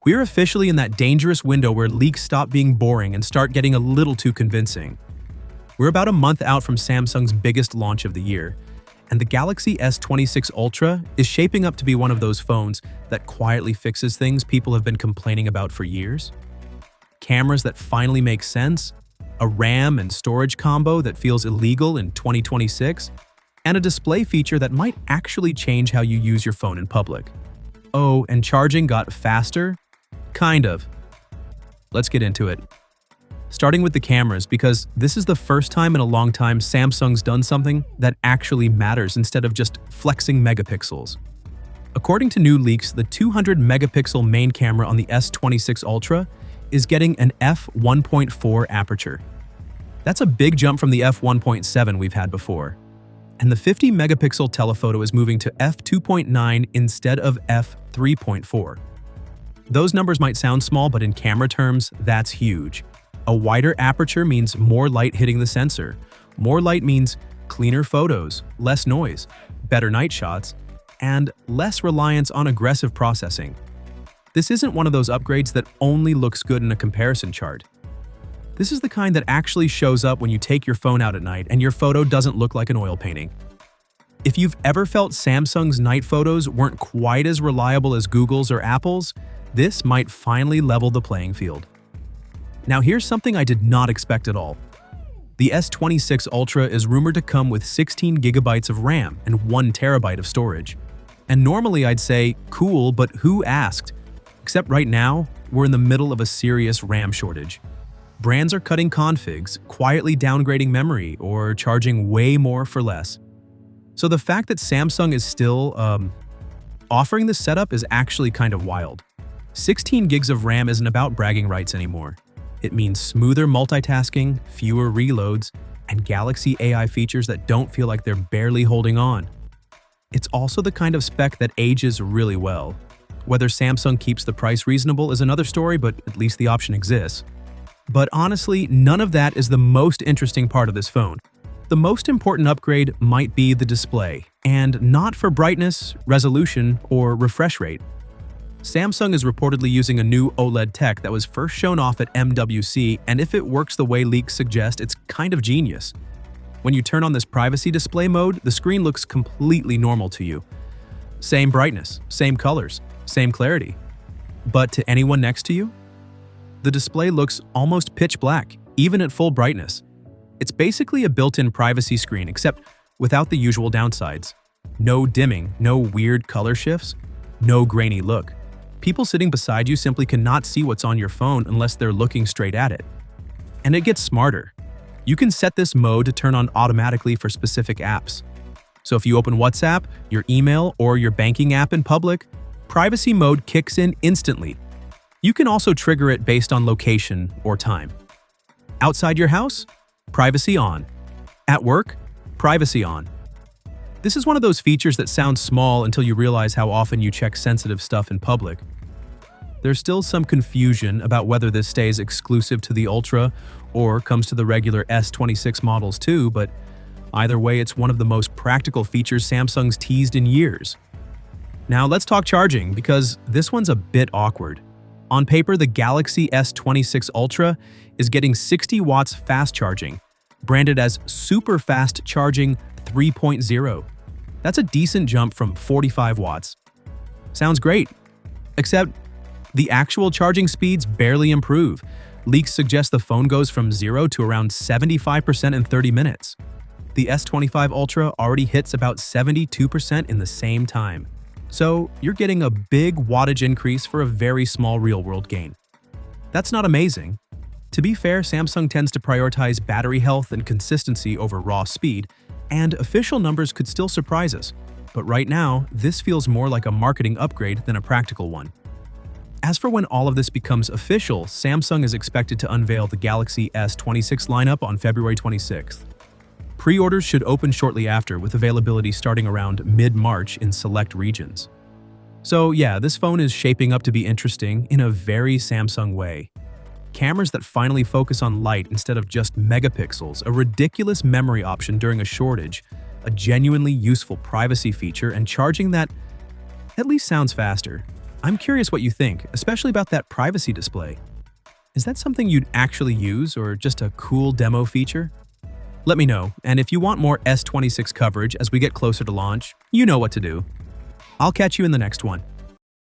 We're officially in that dangerous window where leaks stop being boring and start getting a little too convincing. We're about a month out from Samsung's biggest launch of the year, and the Galaxy S26 Ultra is shaping up to be one of those phones that quietly fixes things people have been complaining about for years. Cameras that finally make sense, a RAM and storage combo that feels illegal in 2026, and a display feature that might actually change how you use your phone in public. Oh, and charging got faster? Kind of. Let's get into it. Starting with the cameras, because this is the first time in a long time Samsung's done something that actually matters instead of just flexing megapixels. According to new leaks, the 200 megapixel main camera on the S26 Ultra is getting an f1.4 aperture. That's a big jump from the f1.7 we've had before. And the 50 megapixel telephoto is moving to f2.9 instead of f3.4. Those numbers might sound small, but in camera terms, that's huge. A wider aperture means more light hitting the sensor. More light means cleaner photos, less noise, better night shots, and less reliance on aggressive processing. This isn't one of those upgrades that only looks good in a comparison chart. This is the kind that actually shows up when you take your phone out at night and your photo doesn't look like an oil painting. If you've ever felt Samsung's night photos weren't quite as reliable as Google's or Apple's, this might finally level the playing field. Now here's something I did not expect at all. The S26 Ultra is rumored to come with 16 gigabytes of RAM and 1 terabyte of storage. And normally I'd say, cool, but who asked? Except right now, we're in the middle of a serious RAM shortage. Brands are cutting configs, quietly downgrading memory, or charging way more for less. So the fact that Samsung is still, offering this setup is actually kind of wild. 16 gigs of RAM isn't about bragging rights anymore. It means smoother multitasking, fewer reloads, and Galaxy AI features that don't feel like they're barely holding on. It's also the kind of spec that ages really well. Whether Samsung keeps the price reasonable is another story, but at least the option exists. But honestly, none of that is the most interesting part of this phone. The most important upgrade might be the display, and not for brightness, resolution, or refresh rate. Samsung is reportedly using a new OLED tech that was first shown off at MWC, and if it works the way leaks suggest, it's kind of genius. When you turn on this privacy display mode, the screen looks completely normal to you. Same brightness, same colors, same clarity. But to anyone next to you? The display looks almost pitch black, even at full brightness. It's basically a built-in privacy screen, except without the usual downsides. No dimming, no weird color shifts, no grainy look. People sitting beside you simply cannot see what's on your phone unless they're looking straight at it. And it gets smarter. You can set this mode to turn on automatically for specific apps. So if you open WhatsApp, your email, or your banking app in public, privacy mode kicks in instantly. You can also trigger it based on location or time. Outside your house? Privacy on. At work? Privacy on. This is one of those features that sounds small until you realize how often you check sensitive stuff in public. There's still some confusion about whether this stays exclusive to the Ultra or comes to the regular S26 models too, but either way, it's one of the most practical features Samsung's teased in years. Now let's talk charging, because this one's a bit awkward. On paper, the Galaxy S26 Ultra is getting 60 watts fast charging, branded as Super Fast Charging 3.0. That's a decent jump from 45 watts. Sounds great, except the actual charging speeds barely improve. Leaks suggest the phone goes from 0 to around 75% in 30 minutes. The S25 Ultra already hits about 72% in the same time. So you're getting a big wattage increase for a very small real-world gain. That's not amazing. To be fair, Samsung tends to prioritize battery health and consistency over raw speed, and official numbers could still surprise us. But right now, this feels more like a marketing upgrade than a practical one. As for when all of this becomes official, Samsung is expected to unveil the Galaxy S26 lineup on February 26th. Pre-orders should open shortly after, with availability starting around mid-March in select regions. So yeah, this phone is shaping up to be interesting in a very Samsung way. Cameras that finally focus on light instead of just megapixels, a ridiculous memory option during a shortage, a genuinely useful privacy feature, and charging that at least sounds faster. I'm curious what you think, especially about that privacy display. Is that something you'd actually use or just a cool demo feature? Let me know, and if you want more S26 coverage as we get closer to launch, you know what to do. I'll catch you in the next one.